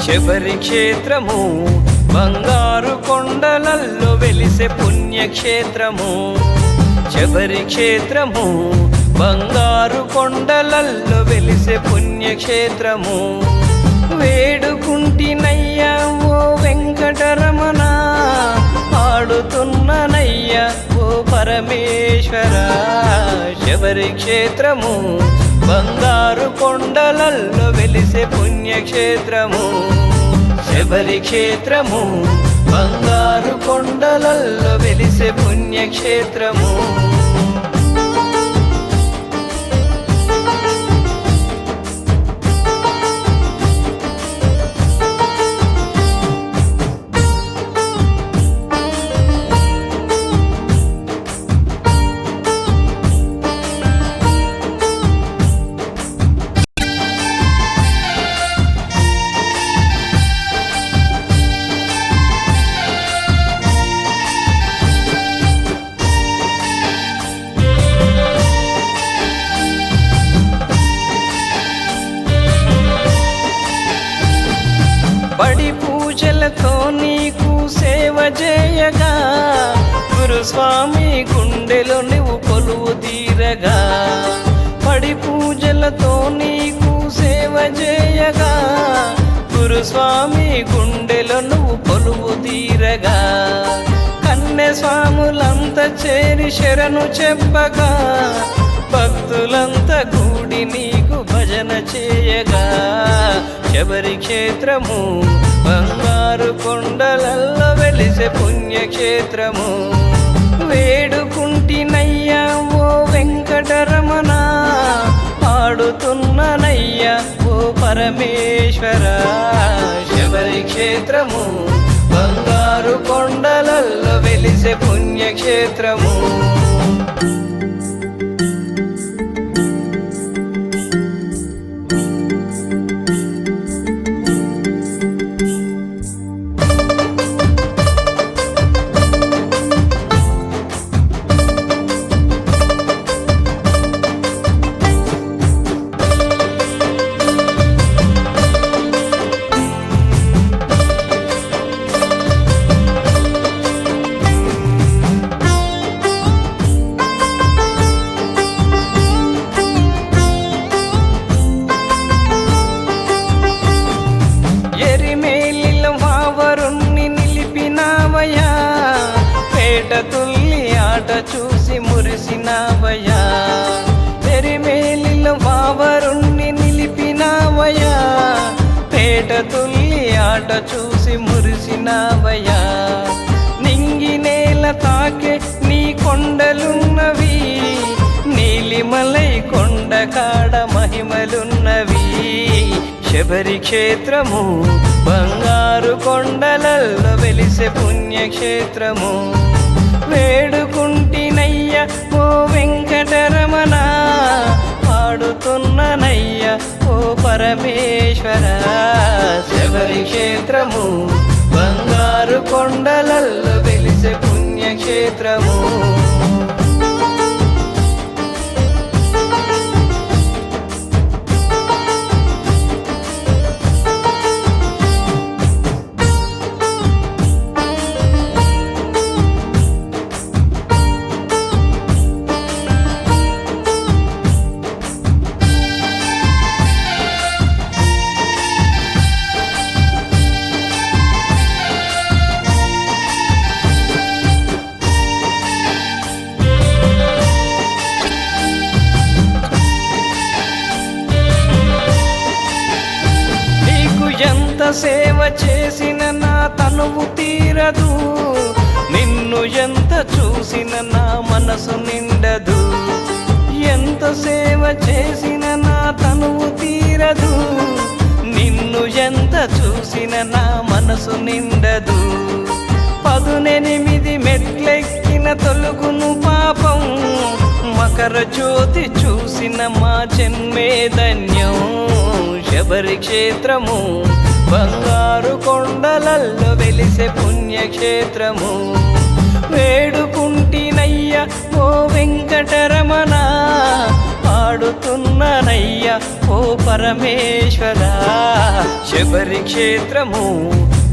శబరి క్షేత్రము బంగారు కొండలల్లో వెలిసే పుణ్యక్షేత్రము. శబరి క్షేత్రము బంగారు కొండలల్లో వెలిసే పుణ్యక్షేత్రము. వేడుకుంటినయ్యా ఓ వెంకటరమణ, పాడుతున్ననయ్యా ఓ పరమేశ్వర. శబరి క్షేత్రము బంగారు కొండలల్లో వెలిసే పుణ్యక్షేత్రము. శబరి క్షేత్రము బంగారు కొండలల్లో వెలిసే పుణ్యక్షేత్రము. బడి పూజలతో నీకు సేవ చేయగా, గురుస్వామి గుండెలో నువ్వు కొలువు తీరగా. బడి పూజలతో నీకు సేవ చేయగా, గురుస్వామి గుండెలో నువ్వు కొలువు తీరగా. కన్నె స్వాములంతా చేరి శరణు చెప్పగా, భక్తులంతా కూడి నీకు భజన చేయగా. శబరి క్షేత్రము బంగారు కొండలల్లో వెలిసే పుణ్యక్షేత్రము. వేడుకుంటినయ్యా ఓ వెంకటరమణ, పాడుతున్ననయ్యా ఓ పరమేశ్వర. శబరి క్షేత్రము బంగారు కొండలల్లో వెలిసే పుణ్యక్షేత్రము. తుల్లి ఆట చూసి మురిసినావయ్యా, ఎరిమేలిలో వావరుణ్ణి నిలిపినావయ్యా. పేట తుల్లి ఆట చూసి మురిసినావయ్యా. నింగి నేల తాకే నీ కొండలున్నవి, నీలిమలై కొండ కాడ మహిమలున్నవి. శబరి క్షేత్రము బంగారు కొండలల్లో వెలిసే పుణ్యక్షేత్రము. వేడుకుంటినయ్యా ఓ వెంకటరమణ, పాడుతున్ననయ్యా ఓ పరమేశ్వర. శబరి క్షేత్రము బంగారు కొండలల్లో వెలిసే పుణ్యక్షేత్రము. సేవ చేసిన నా తనువు తీరదు, నిన్ను ఎంత చూసిన నా మనసు నిండదు, ఎంత సేవ చేసిన నా తనువు తీరదు. నిన్ను ఎంత చూసిన నా మనసు నిండదు, 18 మెట్లెక్కిన తొలుగును పాపం. మకర జ్యోతి చూసిన మా జన్మే ధన్యం. శబరి క్షేత్రము బంగారు కొండలల్లో వెలిసే పుణ్యక్షేత్రము. వేడుకుంటినయ్య ఓ వెంకటరమణ, పాడుతున్ననయ్య ఓ పరమేశ్వర. శబరి క్షేత్రము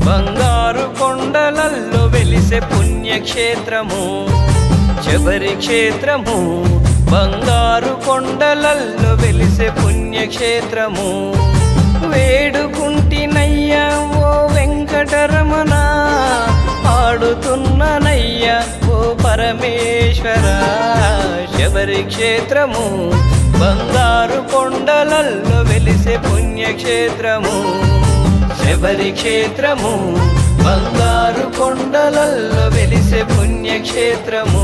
బంగారు కొండలల్లో వెలిసే పుణ్యక్షేత్రము. శబరి క్షేత్రము బంగారు కొండలల్లో వెలిసే పుణ్యక్షేత్రము. వేడుకుంటినయ్య ఓ వెంకటరమణ, పాడుతున్ననయ్య ఓ పరమేశ్వర. శబరి క్షేత్రము బంగారు కొండలల్లో వెలిసే పుణ్యక్షేత్రము. శబరి క్షేత్రము బంగారు కొండలల్లో వెలిసే పుణ్యక్షేత్రము.